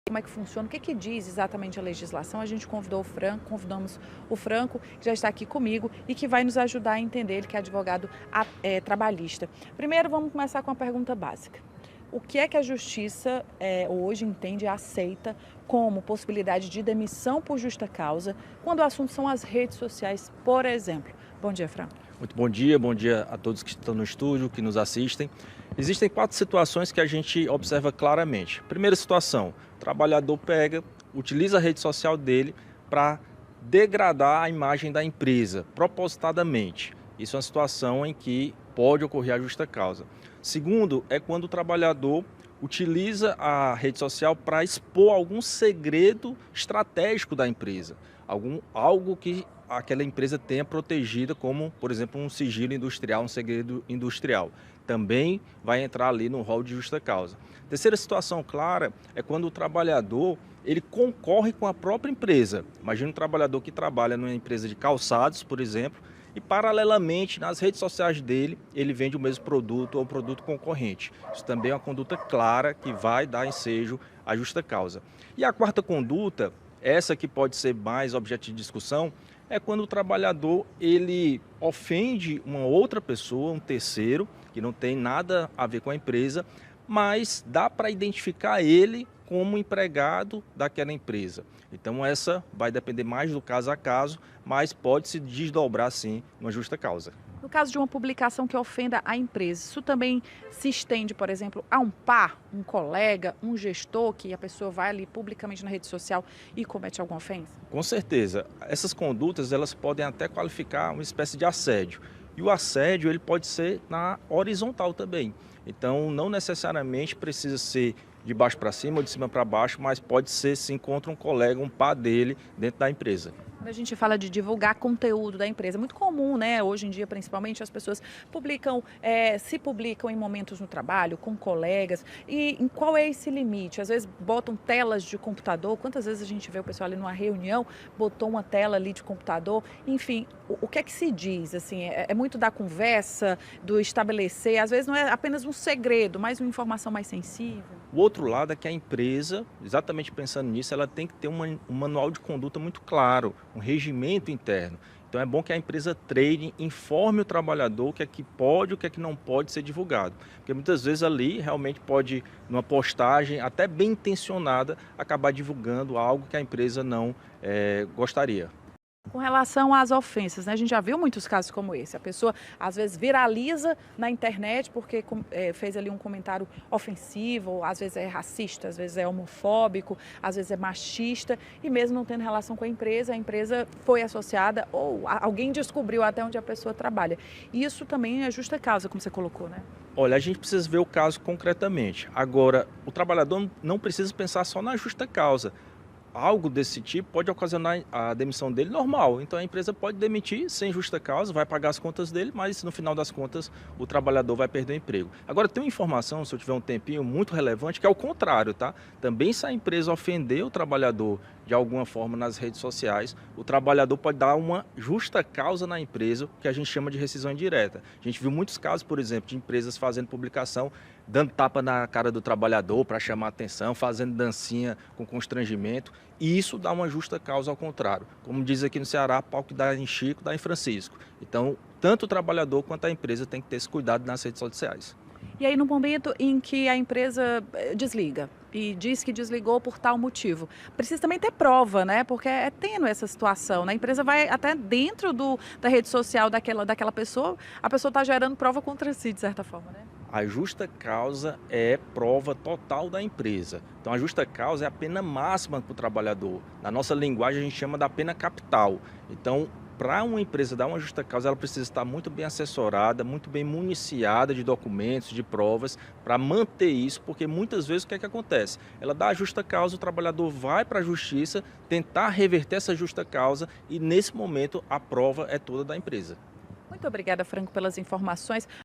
como é que funciona, o que diz exatamente a legislação. A gente convidamos o Franco, que já está aqui comigo e que vai nos ajudar a entender, ele que é advogado trabalhista. Primeiro, vamos começar com a pergunta básica. O que é que a Justiça hoje entende e aceita como possibilidade de demissão por justa causa, quando o assunto são as redes sociais, por exemplo? Bom dia, Franco. Muito bom dia a todos que estão no estúdio, que nos assistem. Existem 4 situações que a gente observa claramente. Primeira situação, o trabalhador utiliza a rede social dele para degradar a imagem da empresa, propositadamente. Isso é uma situação em que pode ocorrer a justa causa. Segundo, é quando o trabalhador utiliza a rede social para expor algum segredo estratégico da empresa, algo que aquela empresa tenha protegida, como, por exemplo, um sigilo industrial, um segredo industrial. Também vai entrar ali no rol de justa causa. Terceira situação clara é quando o trabalhador ele concorre com a própria empresa. Imagina um trabalhador que trabalha numa empresa de calçados, por exemplo, e paralelamente nas redes sociais dele ele vende o mesmo produto ou produto concorrente. Isso também é uma conduta clara que vai dar ensejo à justa causa. E a quarta conduta, essa que pode ser mais objeto de discussão, é quando o trabalhador ele ofende uma outra pessoa, um terceiro, que não tem nada a ver com a empresa, mas dá para identificar ele como empregado daquela empresa. Então essa vai depender mais do caso a caso, mas pode se desdobrar sim numa justa causa. No caso de uma publicação que ofenda a empresa, isso também se estende, por exemplo, a um par, um colega, um gestor, que a pessoa vai ali publicamente na rede social e comete alguma ofensa? Com certeza. Essas condutas elas podem até qualificar uma espécie de assédio. E o assédio ele pode ser na horizontal também. Então não necessariamente precisa ser de baixo para cima ou de cima para baixo, mas pode ser sim contra um colega, um par dele dentro da empresa. Quando a gente fala de divulgar conteúdo da empresa, é muito comum, né? Hoje em dia, principalmente, as pessoas se publicam em momentos no trabalho, com colegas. E em qual é esse limite? Às vezes botam telas de computador. Quantas vezes a gente vê o pessoal ali numa reunião, botou uma tela ali de computador? Enfim, o que é que se diz? Assim, é muito da conversa, do estabelecer. Às vezes não é apenas um segredo, mas uma informação mais sensível. O outro lado é que a empresa, exatamente pensando nisso, ela tem que ter um manual de conduta muito claro, um regimento interno. Então é bom que a empresa treine, informe o trabalhador o que é que pode e o que é que não pode ser divulgado. Porque muitas vezes ali realmente pode, numa postagem até bem intencionada, acabar divulgando algo que a empresa não gostaria. Com relação às ofensas, né? A gente já viu muitos casos como esse. A pessoa, às vezes, viraliza na internet porque fez ali um comentário ofensivo, às vezes é racista, às vezes é homofóbico, às vezes é machista, e mesmo não tendo relação com a empresa foi associada ou alguém descobriu até onde a pessoa trabalha. Isso também é justa causa, como você colocou, né? Olha, a gente precisa ver o caso concretamente. Agora, o trabalhador não precisa pensar só na justa causa. Algo desse tipo pode ocasionar a demissão dele normal. Então a empresa pode demitir sem justa causa, vai pagar as contas dele, mas no final das contas o trabalhador vai perder o emprego. Agora tem uma informação, se eu tiver um tempinho, muito relevante, que é o contrário, tá? Também se a empresa ofender o trabalhador de alguma forma nas redes sociais, o trabalhador pode dar uma justa causa na empresa, que a gente chama de rescisão indireta. A gente viu muitos casos, por exemplo, de empresas fazendo publicação, dando tapa na cara do trabalhador para chamar atenção, fazendo dancinha com constrangimento, e isso dá uma justa causa ao contrário. Como diz aqui no Ceará, pau que dá em Chico, dá em Francisco. Então, tanto o trabalhador quanto a empresa tem que ter esse cuidado nas redes sociais. E aí, no momento em que a empresa desliga e diz que desligou por tal motivo, precisa também ter prova, né? Porque é tênue essa situação, né? A empresa vai até dentro da rede social daquela pessoa, a pessoa está gerando prova contra si, de certa forma, né? A justa causa é prova total da empresa. Então a justa causa é a pena máxima para o trabalhador. Na nossa linguagem a gente chama da pena capital. Então, para uma empresa dar uma justa causa, ela precisa estar muito bem assessorada, muito bem municiada de documentos, de provas, para manter isso, porque muitas vezes o que é que acontece? Ela dá a justa causa, o trabalhador vai para a justiça tentar reverter essa justa causa e nesse momento a prova é toda da empresa. Muito obrigada, Franco, pelas informações.